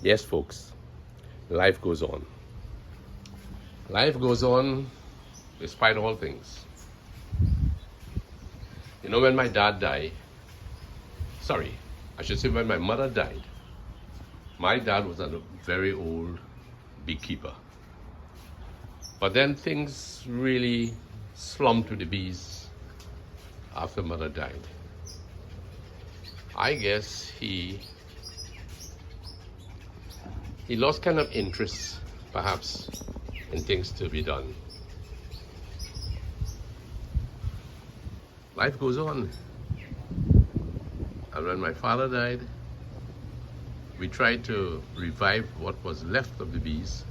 Yes, folks, life goes on. Life goes on despite all things. You know, when my dad died, sorry, I should say when my mother died, my dad was a very old beekeeper. But then things really slumped with the bees after mother died. I guess he lost kind of interest, perhaps, in things to be done. Life goes on. And when my father died, we tried to revive what was left of the bees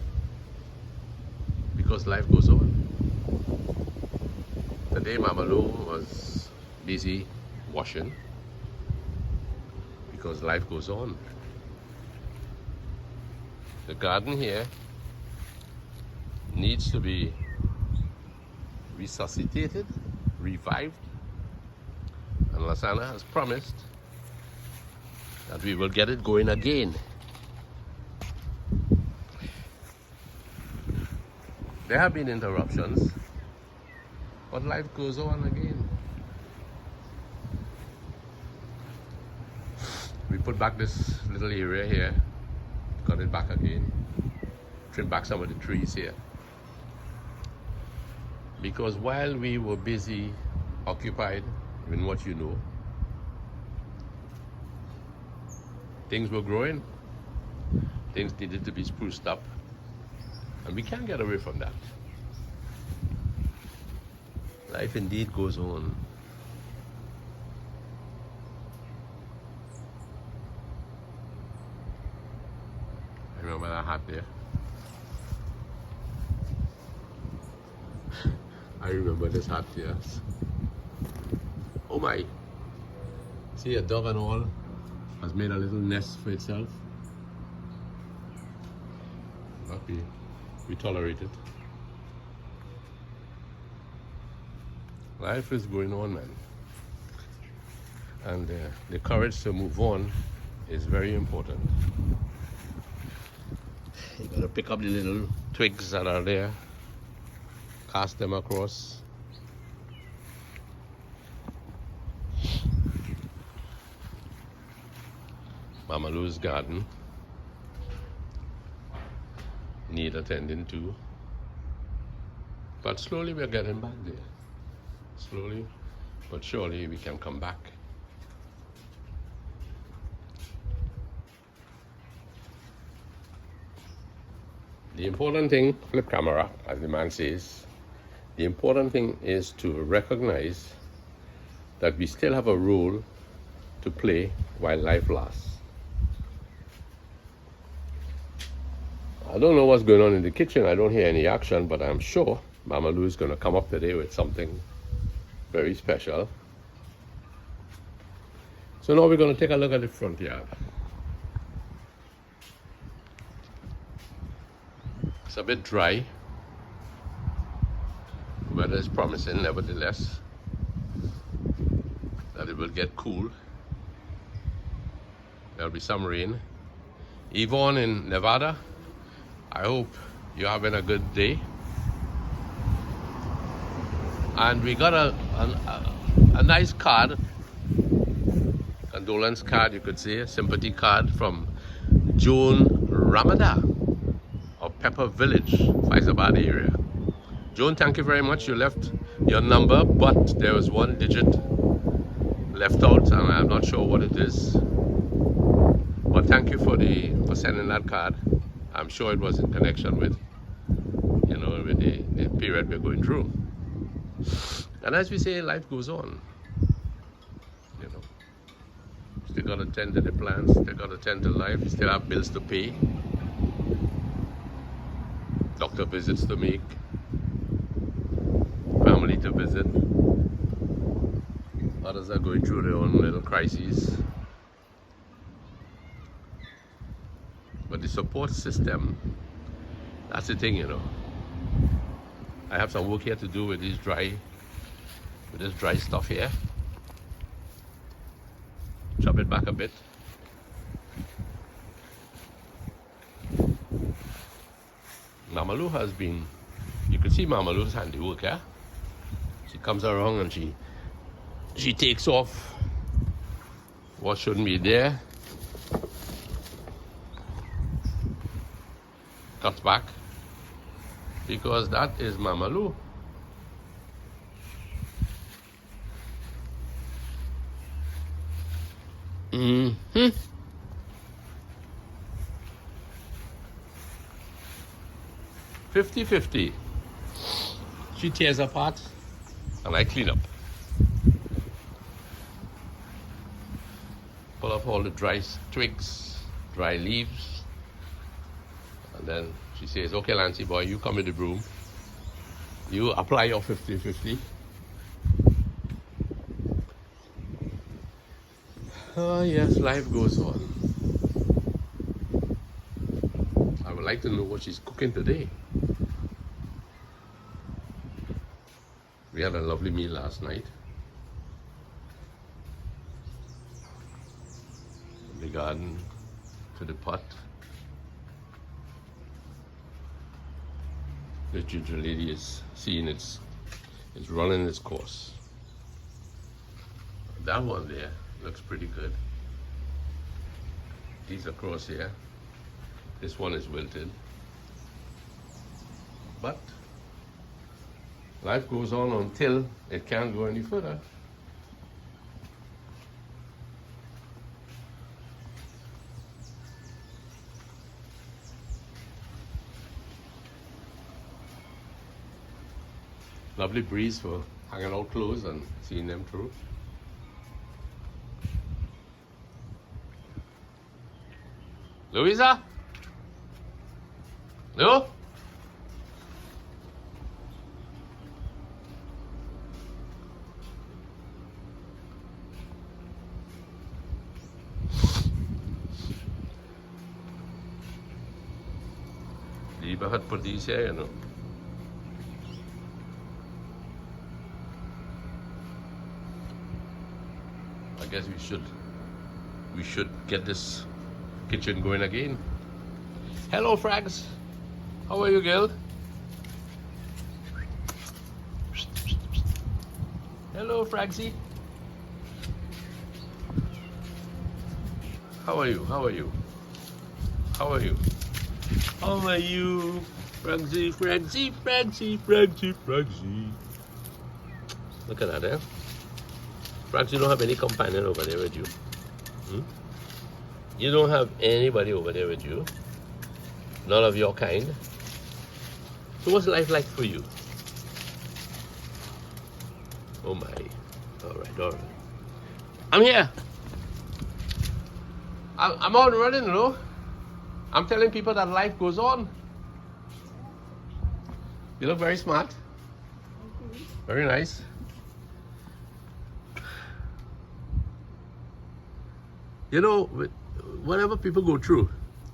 because life goes on. Today, Mama Lou was busy washing because life goes on. The garden here needs to be resuscitated, revived, and Lasana has promised that we will get it going again. There have been interruptions, but life goes on again. We put back this little area here, cut it back again, trim back some of the trees here. Because while we were busy, occupied in what you know, things were growing, things needed to be spruced up, and we can't get away from that. Life indeed goes on. I remember that hat there. I remember this hat, yes. Oh my! See, a dog and all has made a little nest for itself. But we tolerate it. Life is going on, man. And the courage to move on is very important. You gotta pick up the little twigs that are there, cast them across. Mama Lou's garden need attending to, but slowly we're getting back there. Slowly but surely we can come back. The important thing, flip camera, as the man says, the important thing is to recognize that we still have a role to play while life lasts. I don't know what's going on in the kitchen. I don't hear any action, but I'm sure Mama Lou is going to come up today with something very special. So now we're going to take a look at the front yard. It's a bit dry. Weather is promising, nevertheless, that it will get cool. There'll be some rain. Yvonne in Nevada, I hope you're having a good day. And we got a nice card, condolence card, you could say, a sympathy card from Joan Ramada of Pepper Village, Faizabad area. Joan, thank you very much. You left your number, but there was one digit left out, and I'm not sure what it is. But thank you for sending that card. I'm sure it was in connection with, with the period we're going through. And as we say, life goes on. Still got to tend to the plants, still got to tend to life, still have bills to pay, doctor visits to make, family to visit. Others are going through their own little crises. But the support system, that's the thing, I have some work here to do with this dry stuff here. Chop it back a bit. Mama Lou has been, you can see Mama Lou's handiwork, yeah? She comes around and she takes off what shouldn't be there, cuts back, because that is Mama Lou. Mm-hmm. 50-50. She tears apart and I clean up. Pull up all the dry twigs, dry leaves, and then she says, okay, Lancy boy, you come with the broom. You apply your 50-50. Oh yes, life goes on. I would like to know what she's cooking today. We had a lovely meal last night. From the garden to the pot. The ginger lady is seeing it's running its course. That one there looks pretty good. These across here. This one is wilted. But life goes on until it can't go any further. Lovely breeze for hanging out close and seeing them through. Louisa? Lou? Lieber hat på de serier nu. I guess we should get this kitchen going again. Hello, Frags. How are you, girl? Hello, Fragsy. How are you? How are you? How are you? How are you? Fragsy, Fragsy, Fragsy, Fragsy, Fragsy. Look at that, eh? Frags, you don't have any companion over there with you. Hmm? You don't have anybody over there with you. None of your kind. So what's life like for you? Oh my. All right. I'm here. I'm out running, you know. I'm telling people that life goes on. You look very smart. Very nice. You know, whatever people go through,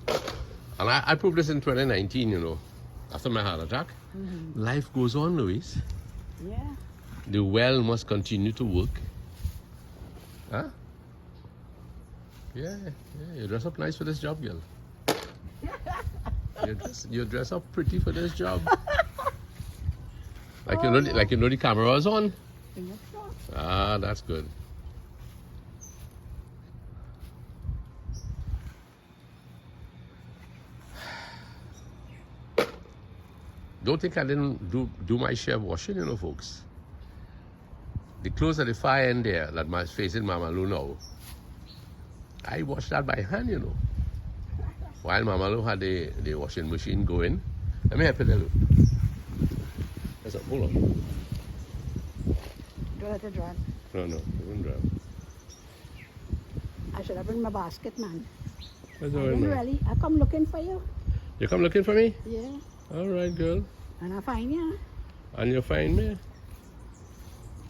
and I proved this in 2019, you know, after my heart attack, life goes on, Louise. Yeah. The well must continue to work. Huh? Yeah, you dress up nice for this job, girl. You dress up pretty for this job. Like you know the camera is on. Ah, that's good. Don't think I didn't do my share of washing, you know, folks. The clothes at the far end there that was facing Mama Lou now, I washed that by hand, you know. While Mama Lou had the washing machine going. Let me help you there, Lou. That's a hold on. Do let it dry. No, it won't dry. I should have brought my basket, man. That's I all right, didn't man. really. I come looking for you. You come looking for me? Yeah. All right, girl. And I find you. And you find me?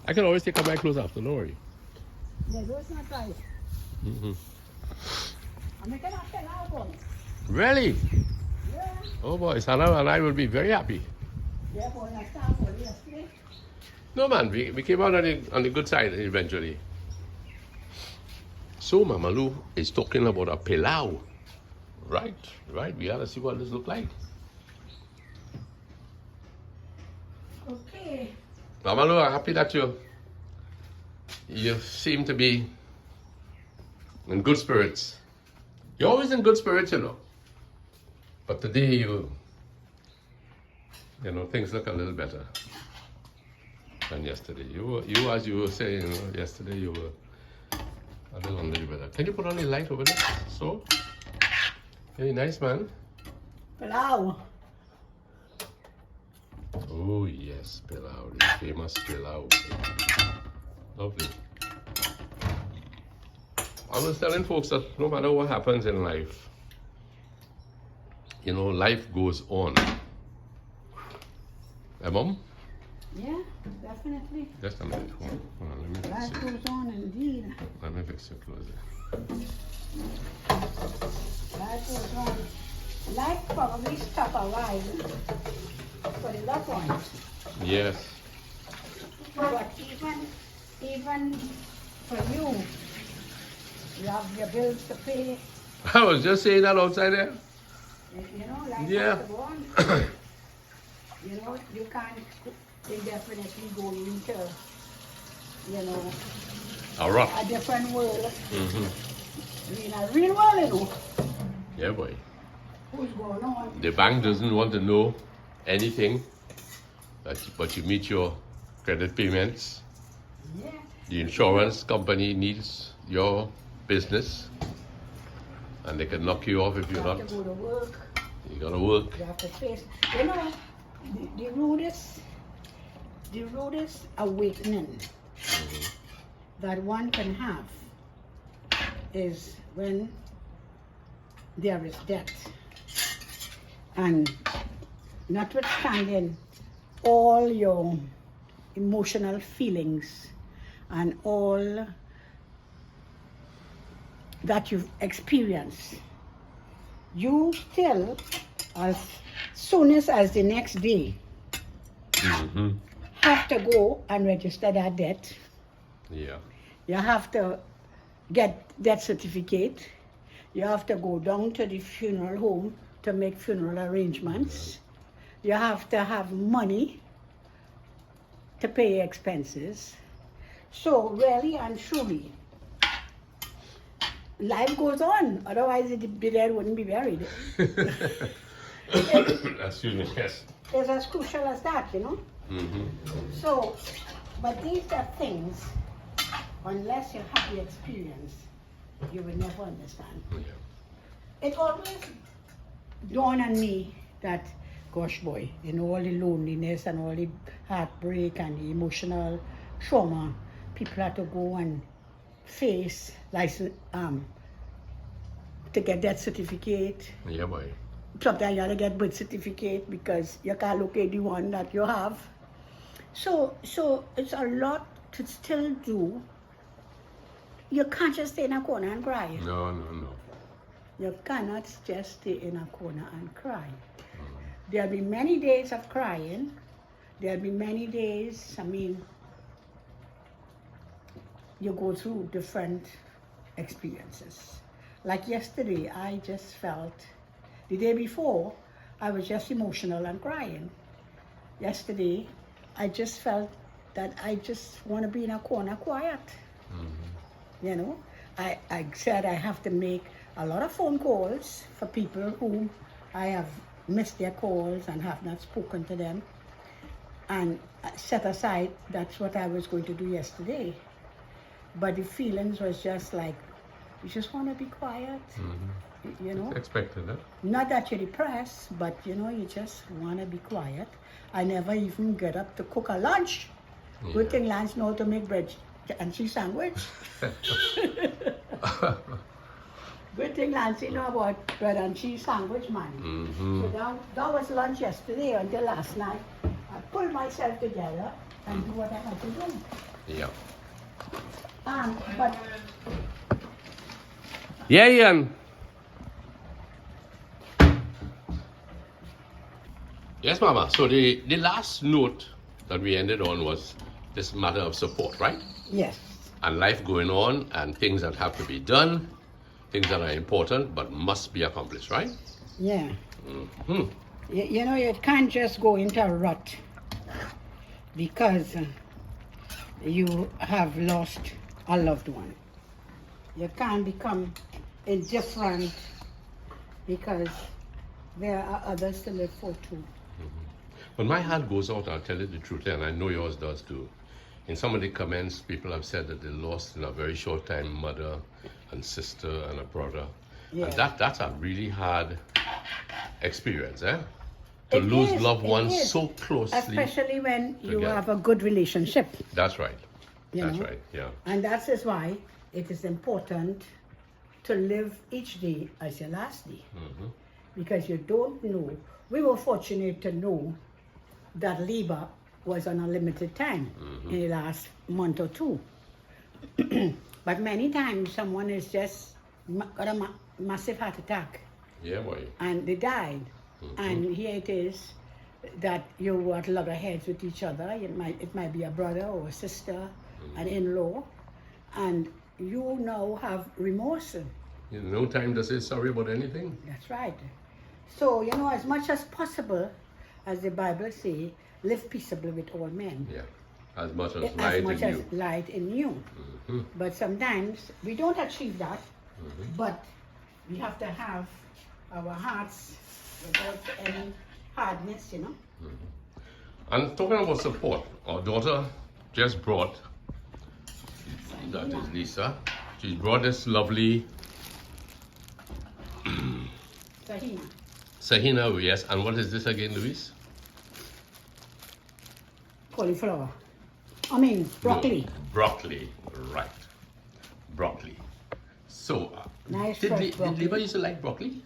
I can always take off my clothes after, don't worry. The road's not right. I'm making a pilau boy. Really? Yeah. Oh boy, Sana and I will be very happy. Yeah, boy, I started for yesterday. No man, we came out on the good side eventually. So Mama Lou is talking about a pilau. Right, we gotta see what this look like. Okay. Mama Lou, I'm happy that you seem to be in good spirits. You're always in good spirits, you know. But today you know, things look a little better than yesterday. You as you were saying, you know, yesterday you were a little better. Can you put on the light over there? So, very nice, man. Palau. Oh yes, pilau, the famous pilau. Lovely. I was telling folks that no matter what happens in life, you know, life goes on. Hey, Mom? Yeah, definitely. Just a minute. Hold on, let me fix Life it. goes on indeed. Let me fix your clothes. Life goes on. Life probably stop a while for the loved ones. Yes. But even for you, you have your bills to pay. I was just saying that outside there. You know, life Yeah. has to go on. You know, you can't indefinitely go into, you know, A rock. a different world. Mm-hmm. I mean, a real world, you know. Yeah, boy. Who's going on? The bank doesn't want to know anything, but you meet your credit payments. Yeah. The insurance company needs your business, and they can knock you off if You you're have not. to go to work. You gotta work. You have to face. You know, the rudest awakening that one can have is when there is death. And notwithstanding all your emotional feelings and all that you've experienced, you still, as soon as the next day, Mm-hmm. have to go and register that debt. Yeah. You have to get death certificate. You have to go down to the funeral home to make funeral arrangements. You have to have money to pay expenses. So really and truly, life goes on. Otherwise, the dead wouldn't be buried. Excuse me. Yes. It's as crucial as that, you know. Mm-hmm. So, but these are things, unless you have the experience, you will never understand. Yeah. It always dawned on me that, gosh boy, you know, all the loneliness and all the heartbreak and the emotional trauma people have to go and face, license, to get that certificate. Yeah, boy. Sometimes you have to get birth certificate because you can't locate the one that you have. So it's a lot to still do. You can't just stay in a corner and cry. No. You cannot just stay in a corner and cry. There'll be many days of crying. There'll be many days, you go through different experiences. Like yesterday, I just felt, the day before, I was just emotional and crying. Yesterday, I just felt that I just want to be in a corner quiet. Mm-hmm. You know, I said I have to make a lot of phone calls for people who I have missed their calls and have not spoken to them. And set aside, that's what I was going to do yesterday. But the feelings was just like, you just want to be quiet, you know. Expected that. Not that you're depressed, but you know, you just want to be quiet. I never even get up to cook a lunch. Yeah. Good thing Lance know how to make bread and cheese sandwich. Good thing Lance know about bread and cheese sandwich, man. Mm-hmm. So that was lunch yesterday until last night. I pulled myself together and do what I had to do. Yeah. But Yeah, Ian. Yes, Mama. So the last note that we ended on was this matter of support, right? yes, And life going on and things that have to be done, things that are important but must be accomplished, right? yeah. Mm-hmm. You know, you can't just go into a rut because you have lost a loved one. You can't become indifferent because there are others to live for too. But my heart goes out, I'll tell you the truth, and I know yours does too. In some of the comments, people have said that they lost in a very short time mother and sister and a brother. Yeah. And that's a really hard experience, eh? To It lose is, loved it ones is. so closely. Especially when you together. have a good relationship. That's right. You That's know? right, yeah. And that is why it is important to live each day as your last day. Because you don't know. We were fortunate to know that labor was on a limited time in the last month or two. But many times someone is just got a massive heart attack Yeah, boy. and they died. And here it is that you were at loggerheads with each other. It might be a brother or a sister, an in-law, and you now have remorse. No time to say sorry about anything. That's right. So, you know, as much as possible, as the Bible says, live peaceably with all men. Yeah. As much as As light much in as you. light in you. But sometimes we don't achieve that, but we have to have our hearts without any hardness, you know. And talking about support, our daughter just brought, that is Lisa, she brought this lovely Sahina. Sahina, yes. And what is this again, Luis? Cauliflower. I mean, broccoli. No, broccoli, right. Broccoli. So, Nice did, fresh did broccoli. Liva used to like broccoli?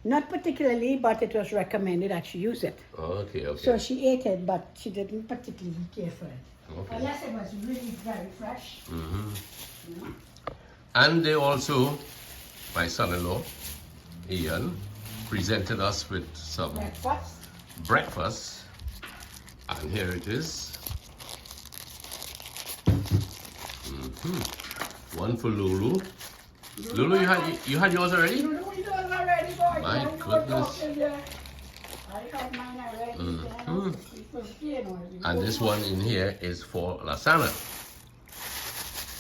Not particularly, but it was recommended that she use it. Okay, okay. So she ate it, but she didn't particularly care for it. Okay. Unless it was really very fresh. You know? And they also, my son-in-law, Ian, presented us with some Breakfast. breakfast. And here it is. One for Lulu. Lulu, you had yours already? You know it already, boy. My You know goodness. it, yeah. I had mine already. And this one in here is for Lasana.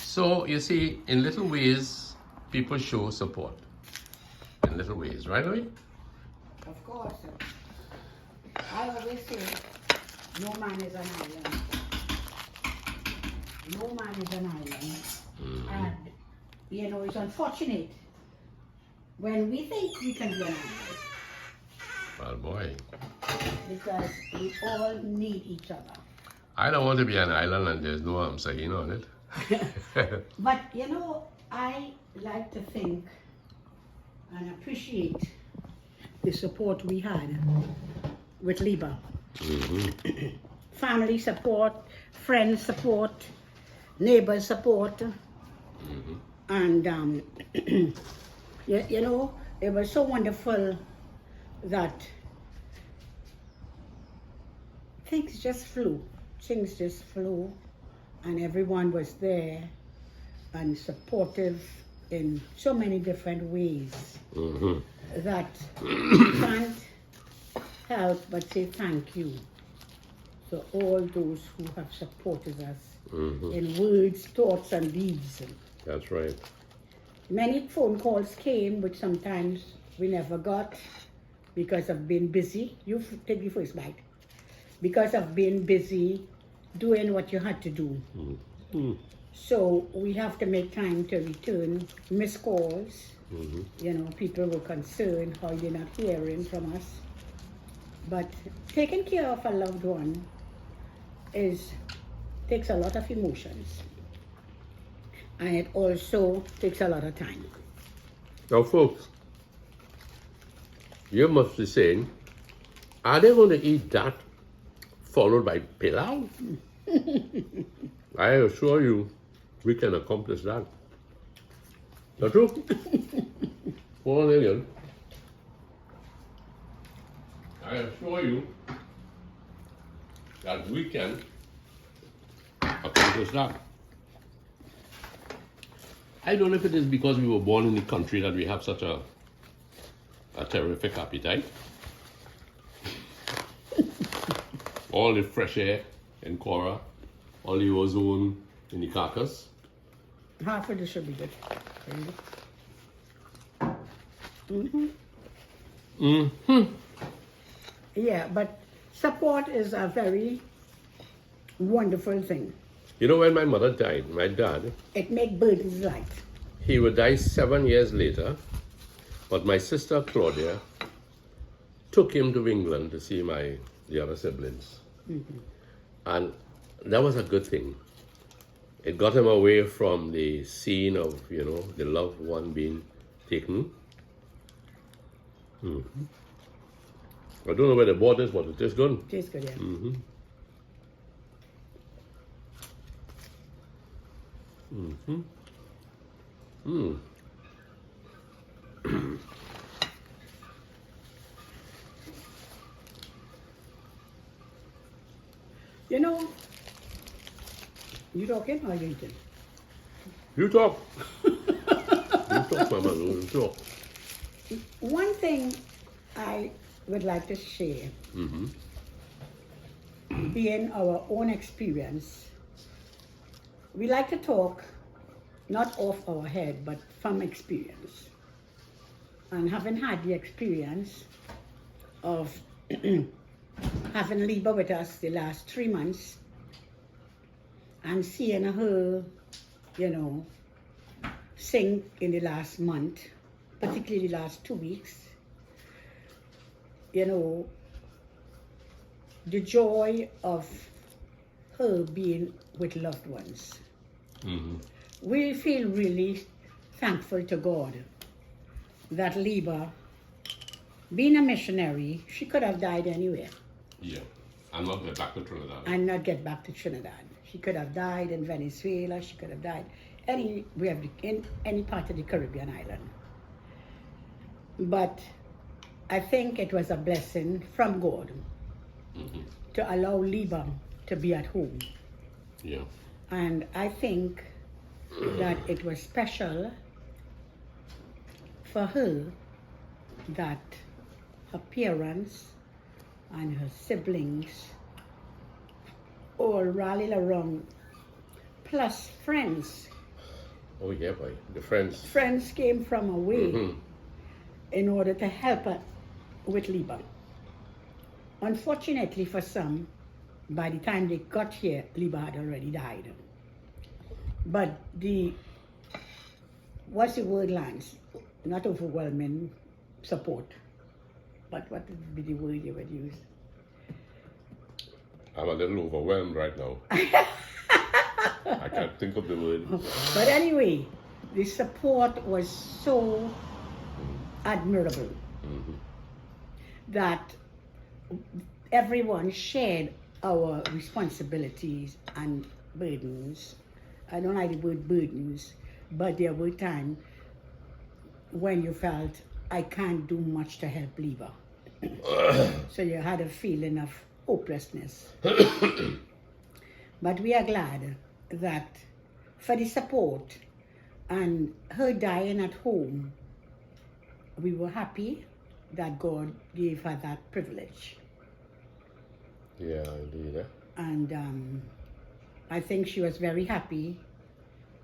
So you see, in little ways, people show support. In little ways, right, Louis? Of course. I always say, no man is an island. No man is an island. And, you know, it's unfortunate when we think we can be an island Well, boy. because we all need each other. I don't want to be an island and there's no Sahina on it. But, you know, I like to think and appreciate the support we had with Liba. Family support, friends support, neighbors support. And, you know, it was so wonderful that things just flew. Things just flew, and everyone was there and supportive in so many different ways that we can't help but say thank you to all those who have supported us in words, thoughts, and deeds. That's right. Many phone calls came, which sometimes we never got because of being busy. You take the first bite. Because of being busy doing what you had to do. So we have to make time to return missed calls. You know, people were concerned how you're not hearing from us. But taking care of a loved one takes a lot of emotions. And it also takes a lot of time. Now, folks, you must be saying, are they going to eat that followed by pilau? I assure you, we can accomplish that. Not true? Hold on again. I assure you that we can accomplish that. I don't know if it is because we were born in the country that we have such a terrific appetite. All the fresh air in Cora, olivozone in the carcass. Half of this should be good. Yeah, but support is a very wonderful thing. You know, when my mother died, my dad, It makes burdens light. he would die 7 years later, but my sister Claudia took him to England to see the other siblings. And that was a good thing. It got him away from the scene of, the loved one being taken. I don't know where the board is, but it is good. Tastes good, yeah. You know, you talking or you eating? You talk. You talk, Mama. You talk. One thing I would like to share, being our own experience, we like to talk not off our head, but from experience. And having had the experience of having Liba with us the last 3 months and seeing her, sing in the last month, particularly the last 2 weeks, the joy of her being with loved ones. We feel really thankful to God that Liba, being a missionary, she could have died anywhere. Yeah. And not get back to Trinidad. And not get back to Trinidad. She could have died in Venezuela, she could have died anywhere in any part of the Caribbean island. But I think it was a blessing from God to allow Liba to be at home. Yeah. And I think that it was special for her that her parents and her siblings all rallied around, plus friends. Oh, yeah, boy. The friends. Friends came from away in order to help her with Liba. Unfortunately for some, by the time they got here, Liba had already died. But what's the word, Lance? Not overwhelming support. But what would be the word you would use? I'm a little overwhelmed right now. I can't think of the word. But anyway, the support was so admirable that everyone shared our responsibilities and burdens. I don't like the word burdens, but there were times when you felt, I can't do much to help Liba. So you had a feeling of hopelessness. But we are glad that for the support and her dying at home, we were happy that God gave her that privilege. Yeah, indeed. And I think she was very happy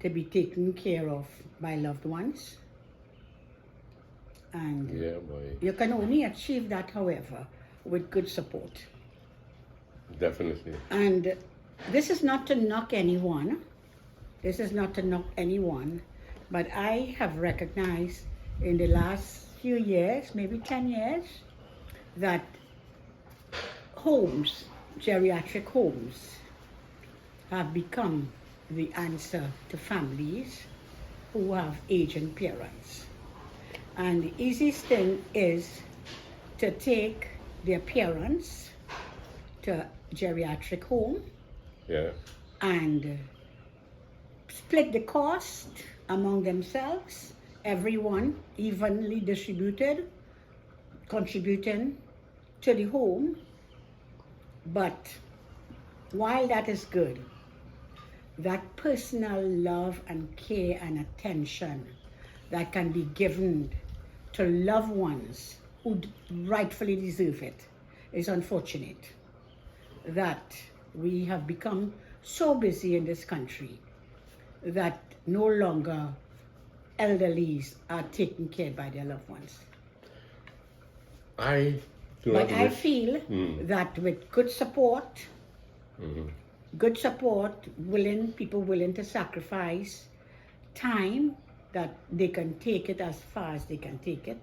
to be taken care of by loved ones. And Yeah, boy. you can only achieve that, however, with good support. Definitely. And this is not to knock anyone. This is not to knock anyone. But I have recognized in the last few years, maybe 10 years, that homes, geriatric homes, have become the answer to families who have aging parents. And the easiest thing is to take their parents to geriatric home Yeah. and split the cost among themselves, everyone evenly distributed, contributing to the home. But while that is good, that personal love and care and attention that can be given to loved ones who rightfully deserve it is unfortunate that we have become so busy in this country that no longer elderlies are taken care by their loved ones. I do But not I wish. feel that with good support, people willing to sacrifice time, that they can take it as far as they can take it,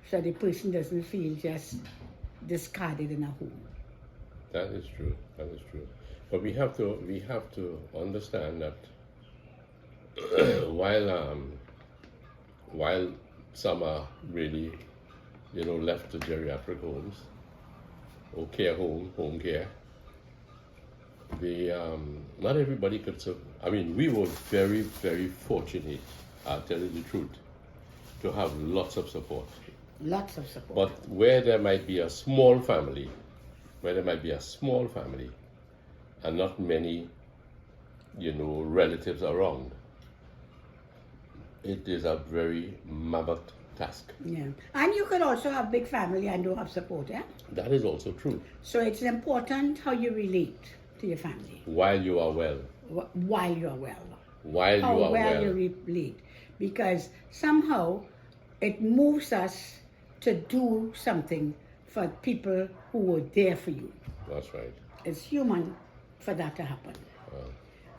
so the person doesn't feel just discarded in a home. That is true. That is true. But we have to understand that while some are really, left to geriatric homes or home care, not everybody could. I mean, we were very, very fortunate. I'll tell you the truth, to have lots of support. Lots of support. But where there might be a small family, and not many, relatives around, it is a very mammoth task. Yeah. And you could also have big family and don't have support, yeah? That is also true. So it's important how you relate to your family. While you are well. While you're well. While How you are well well. you relate. Because somehow it moves us to do something for people who were there for you. That's right. It's human for that to happen.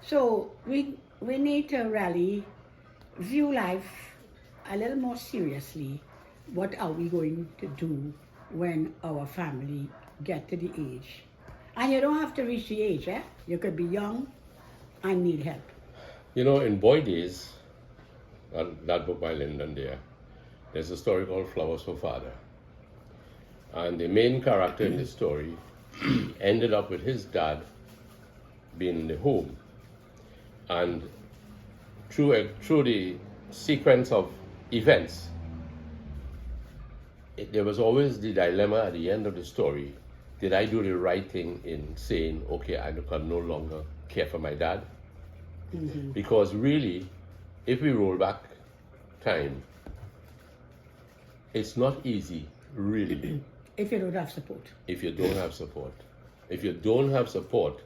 So we need to really view life a little more seriously. What are we going to do when our family get to the age? And you don't have to reach the age, eh? You could be young and need help. In Boy Days, that book by Lyndon there's a story called Flowers for Father. And the main character in the story ended up with his dad being in the home. And through the sequence of events, there was always the dilemma at the end of the story. Did I do the right thing in saying, okay, I can no longer care for my dad? Because really, if we roll back time, it's not easy, really. If you don't have support. If you don't have support. If you don't have support,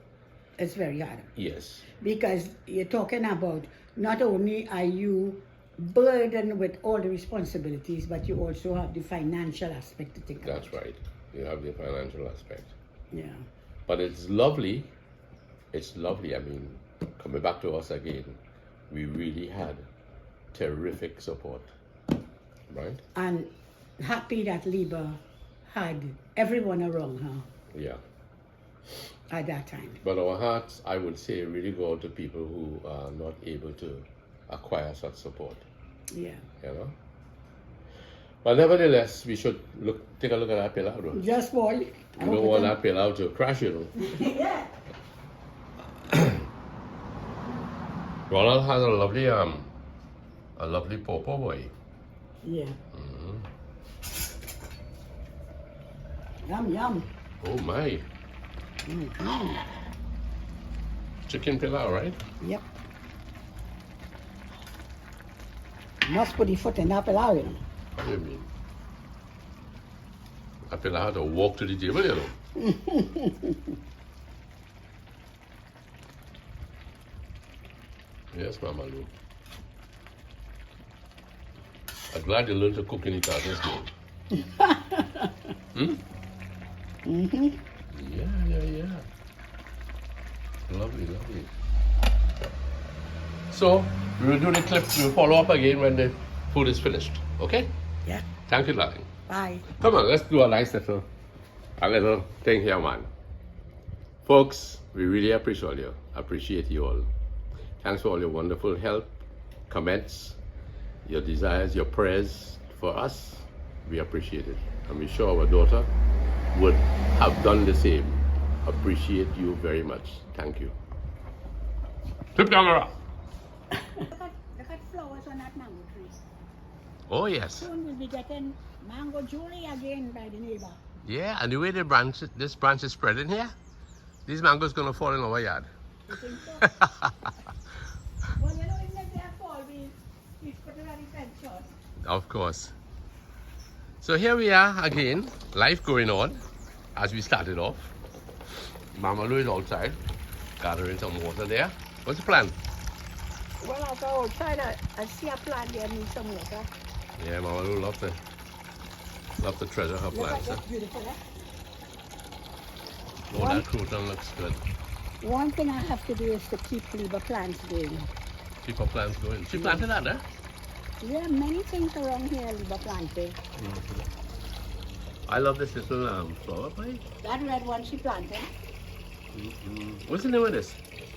It's very hard. yes. Because you're talking about not only are you burdened with all the responsibilities, but you also have the financial aspect to think about. That's right. You have the financial aspect. Yeah. But it's lovely. It's lovely. I mean, coming back to us again, we really had terrific support. Right? And happy that Liba had everyone around her Yeah. at that time. But our hearts, I would say, really go out to people who are not able to acquire such support. Yeah. But nevertheless, we should take a look at that pillar. Just boy. You don't want that pillar to crash, Yeah. Ronald has a lovely pawpaw boy. Yeah. Yum, yum. Oh my. Chicken pilau, right? Yep. Must put the foot in that pilau, you know. What do you mean? That pilau had to walk to the table, Yes, Mama Lou. I'm glad you learned to cook in Italian school. Yeah. Lovely. So, we will do the clip. We'll follow up again when the food is finished. Okay? Yeah. Thank you, darling. Bye. Come on, let's do a nice little thing here, man. Folks, we really appreciate you all. Thanks for all your wonderful help, comments, your desires, your prayers for us. We appreciate it. And we're sure our daughter would have done the same. Appreciate you very much. Thank you. Tip camera. Look at flowers on that mango tree. Oh, yes. Soon we'll be getting mango jewelry again by the neighbor. Yeah, and the way this branch is spreading here, these mangoes going to fall in our yard. You think so? Well, you know, even if they fall, we put it on the fence short. Of course. So here we are again, life going on as we started off. Mama Lou is outside, gathering some water there. What's the plan? Well, I go outside. I see a plant there needs some water. Yeah, Mama Lou love to treasure her Look at plants. that beautiful, eh? Oh, that crouton looks good. One thing I have to do is to keep Liba plants going. Keep her plants going. She planted that, eh? There are many things around here Liba planted. I love this little flower pie. That red one she planted. What's the name of this?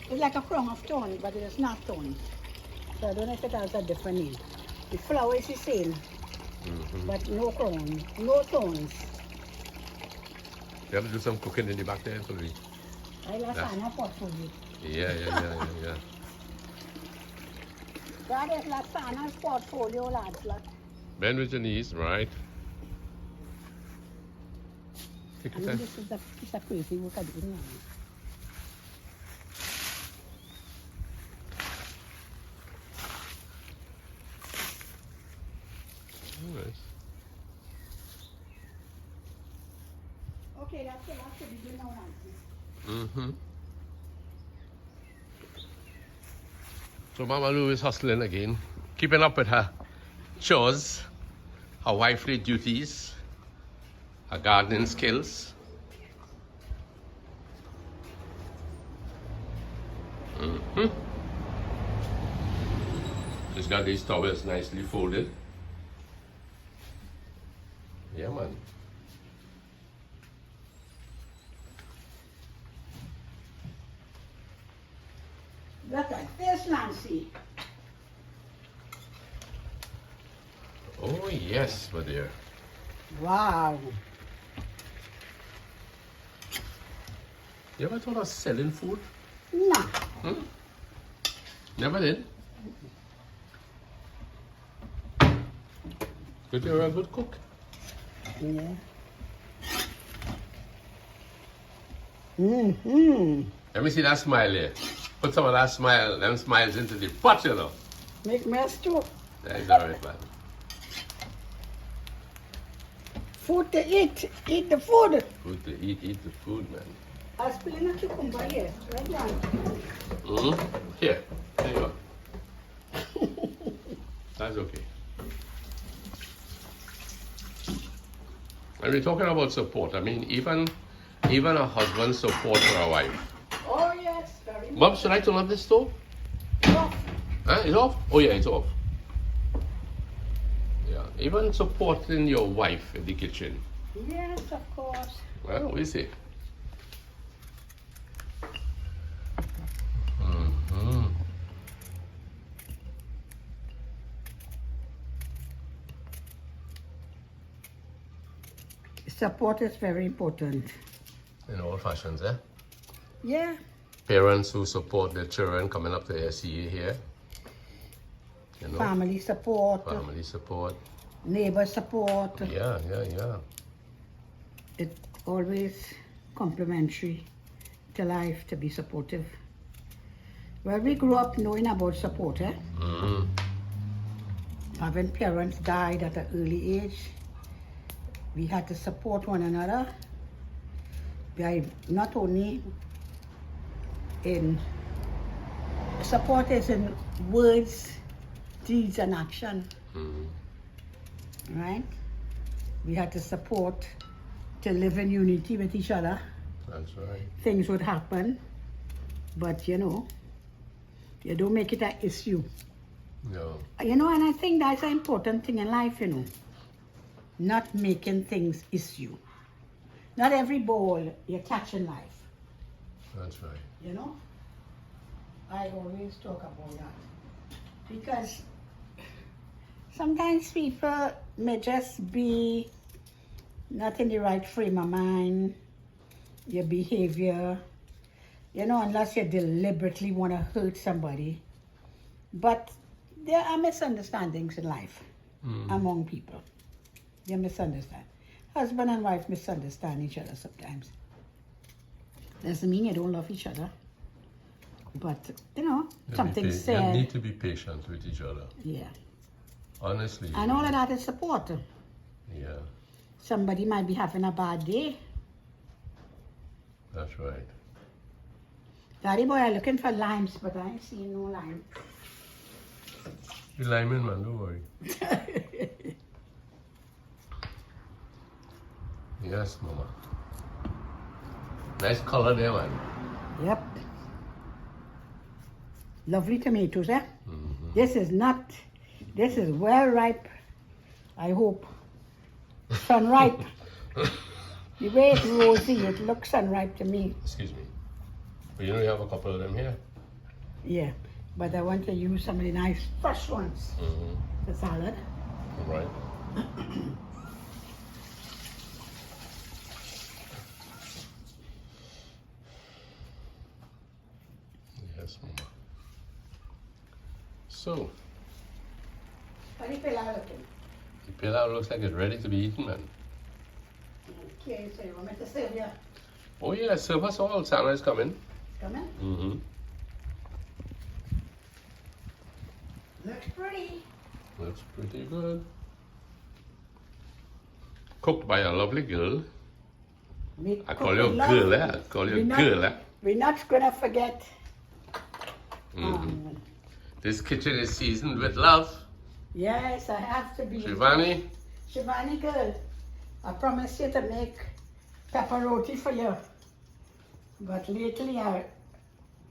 It's like a crown of thorns, but it is not thorns. So I don't know if it has a different name. The flower is the same, but no crown, no thorns. You have to do some cooking in the back there, Sylvie. I love Sana portfolio. Yeah. That is Lasana's portfolio, lads. Bend with your knees, right? Take I your mean, time. this is a crazy work I do now. Alright. Okay, that's the beginning now, Nancy. So Mama Lou is hustling again, keeping up with her chores, her wifely duties, her gardening skills. She's got these towels nicely folded. Yeah, man. Look at this, Nancy. Oh yes, my dear. Wow. You ever thought of selling food? No. Never did. But you're a good cook. Yeah. Let me see that smile there. Put some of that smile, them smiles into the pot, you know. Make mess too. That is alright, man. Food to eat. Eat the food. Food to eat the food, man. I was peeling a cucumber here. Right down. Here, there you go. That's okay. And we're talking about support. I mean, even a husband support for a wife. Oh, yes. Very much. Mom, should I turn off this stove? Off. Huh? It's off? Oh yeah, it's off. Yeah, even supporting your wife in the kitchen. Yes, of course. Well, we see. Support is very important. In all fashions, eh? Yeah. Parents who support their children coming up to SCA here. You know, Family support. family support. Neighbor support. Yeah. It's always complimentary to life to be supportive. Well, we grew up knowing about support, eh? Having parents died at an early age, we had to support one another by not only in support is in words, deeds, and action. Right? We had to support to live in unity with each other. That's right. Things would happen, but you know, you don't make it an issue. No. You know, and I think that's an important thing in life, you know. Not making things issue. Not every ball you catch in life, That's right. you know. I always talk about that. Because sometimes people may just be not in the right frame of mind, your behavior, you know, unless you deliberately want to hurt somebody. But there are misunderstandings in life among people. You misunderstand. Husband and wife misunderstand each other sometimes. Doesn't mean you don't love each other. But, you know, something You said. need to be patient with each other. Yeah. Honestly. And all of that is support. Yeah, Somebody might be having a bad day. that's right. Daddy boy are looking for limes, but I ain't seen no lime. You lime in, man, don't worry. Yes, mama. Nice color there, man. Yep. Lovely tomatoes, eh? This is well ripe, I hope. Sun ripe. The way it's rosy, it looks sunripe to me. Excuse me. We only have a couple of them here. Yeah, but I want to use some of the nice fresh ones for salad. All right. Yes, mama. So, How do you feel out looking? the pilau looks like it's ready to be eaten, man. Okay, so you want me to serve you? Oh yeah, serve us all. Santa is coming. Come in. Mm-hmm. Looks pretty. Looks pretty good. Cooked by a lovely girl. I call you a girl, eh? I call you a girl, eh? We're not gonna forget. This kitchen is seasoned with love. Yes, I have to be. Shivani, Shivani girl, I promised you to make pepper roti for you. But lately I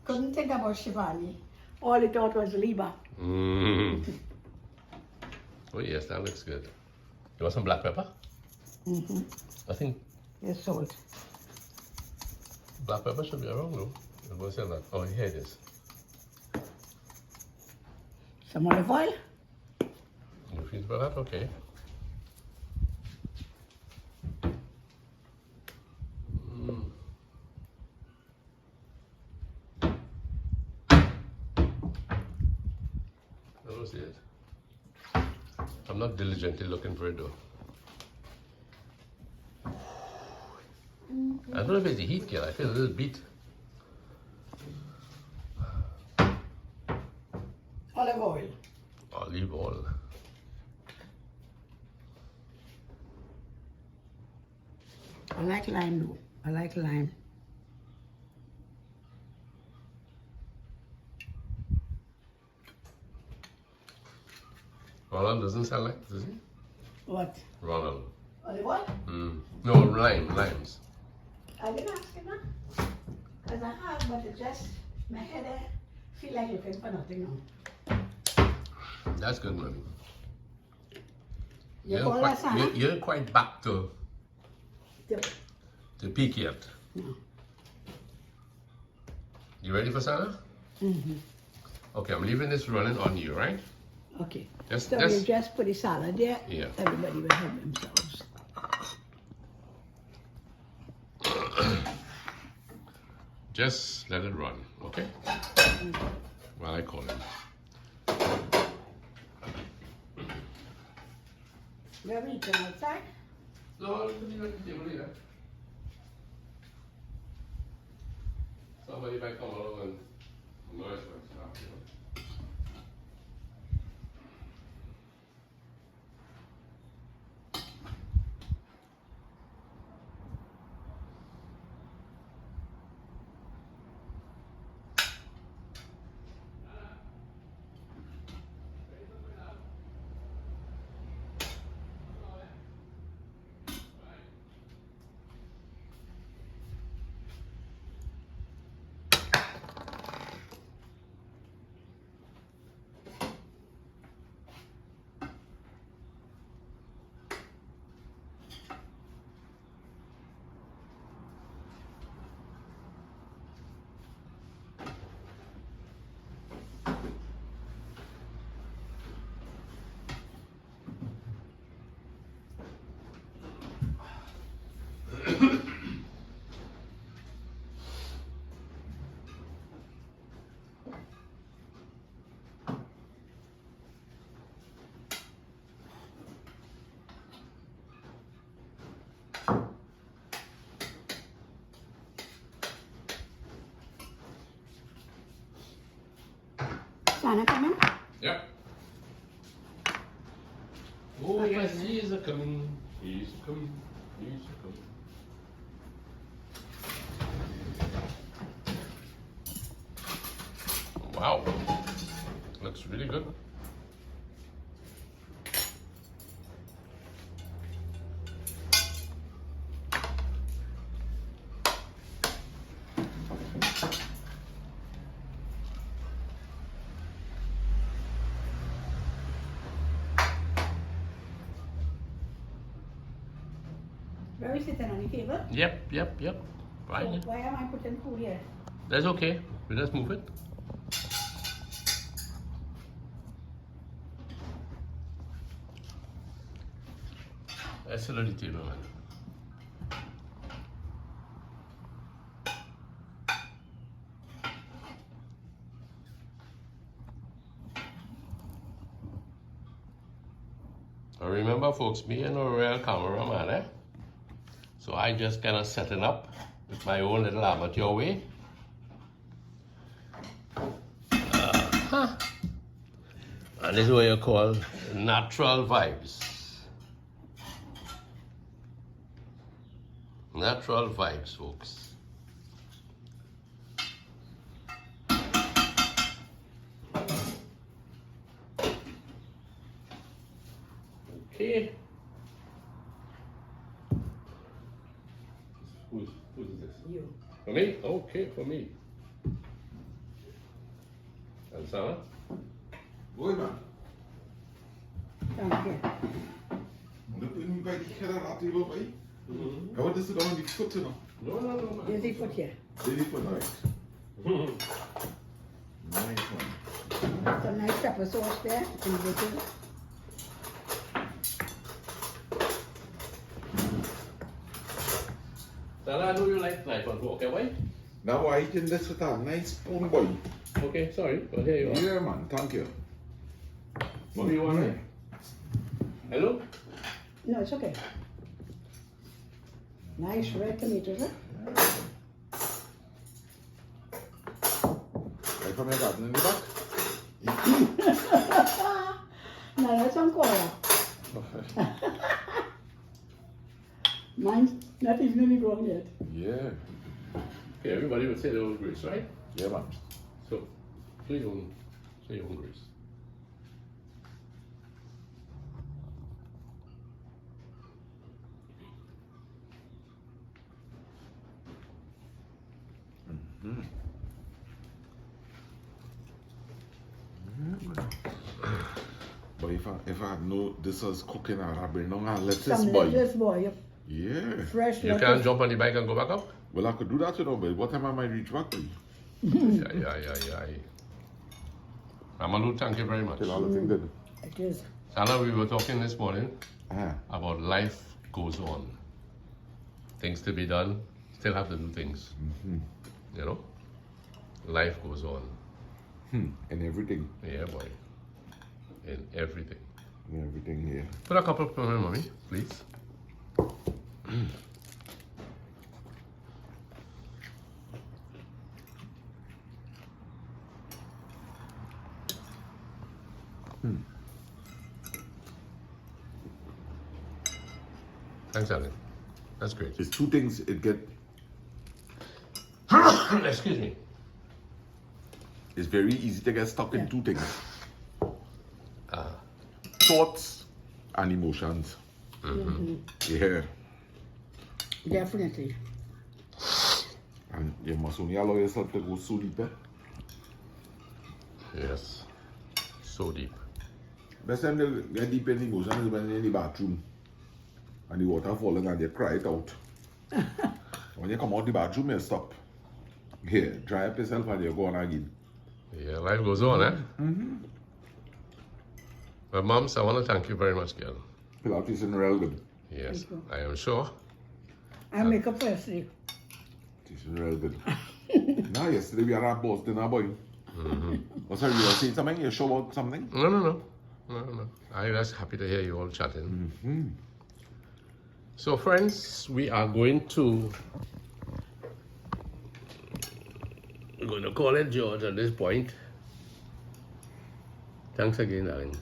couldn't think about Shivani. All I thought was Liba. Oh yes, that looks good. You want some black pepper? I think It's salt. black pepper should be around, though. I was saying that. Oh, here it is. Some olive oil. You feel about that? Okay. That was it. I'm not diligently looking for it though. I don't know if it's the heat, girl. I feel a little beat. Olive oil. Olive oil. I like lime though. I like lime. Ronald doesn't sound like, does he? What? Ronald. Olive oil? No, limes. I didn't ask him that. Because I have, but it just, my head feel like looking for nothing now. That's good, man. You call that Sana? You're quite back to peak yet. No. You ready for Sana? Okay, I'm leaving this running on you, right? Okay. Just, So you just put the salad there. Yeah. Everybody will help themselves. Just let it run, okay? While I call him. Where are we eating outside? No, you can leave it at the table here. Somebody might come along and noise my stuff, you know. Sana coming? Yep. Oh yes, he is a coming. He's a coming. He's a coming. Wow. Looks really good. Where is it on the table? Yep. Fine. So why am I putting food here? That's okay. We just move it. That's on the table, man. Now remember, folks, me and a real cameraman, eh? So I just kind of set it up with my own little amateur way. And this is what you call natural vibes. Natural vibes, folks. Okay. Who's this? You. For me? Okay, for me. And Sarah? Oi, man. Thank you. Dat is niet bij die gerder laat hier wel bij. Ja, wat is er dan aan die voeten nog? No, man. Here's the foot here. Dit is voor nice. Nice man. Some nice pepper sauce there. And bacon. Sarah, I know you like knife and fork, okay? Nou, hij in dit gedaan. Nice spoon boy. Okay, sorry, but here you are. Yeah, man. Thank you. What do you want? Hello? No, it's okay. Nice red tomatoes, huh? Kijk van mij gaat in de bak. No, that's ancora. Mine's not even really grown yet. Yeah. Okay, everybody would say their own grace, right? Yeah, man. So, say your own grace. But if I know this was cooking, I'd bring on a lettuce Some boy. lettuce boy. Yeah. Fresh You lettuce. can't jump on the bike and go back up? Well, I could do that, you know, but what time I might reach back with you? Yeah. Amalu, thank you very much. Till all the thing good. It is. Sana, we were talking this morning Ah. about life goes on. Things to be done, still have to do things. You know? Life goes on. And everything. Yeah, boy. In everything. And everything here. Put a couple of them, mommy, please. Thanks, Alan. That's great. There's two things it get. Excuse me. It's very easy to get stuck in Yeah. two things. Thoughts and emotions. Yeah. Definitely. And you must only allow yourself to go so deep. Yes. So deep. Best time to get deep in emotions is when you're in the bathroom and the water falling and you cry it out. When you come out the bathroom, you stop. Here, dry up yourself and you go on again. Yeah, life goes on, eh? But moms, I want to thank you very much, girl. Pilates is real good. Yes, Thank you. I am sure. I make up firstly. It's real good. Now, yesterday we had our boss dinner, boy. Oh, sorry, you were saying something? You show about something? No. I'm just happy to hear you all chatting. So, friends, we're going to call it George at this point. Thanks again, Alan.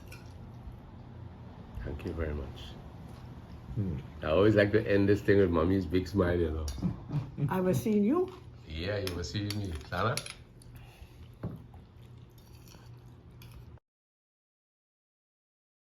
Thank you very much. I always like to end this thing with mommy's big smile, you know. I was seeing you. Yeah, you were seeing me. Sana?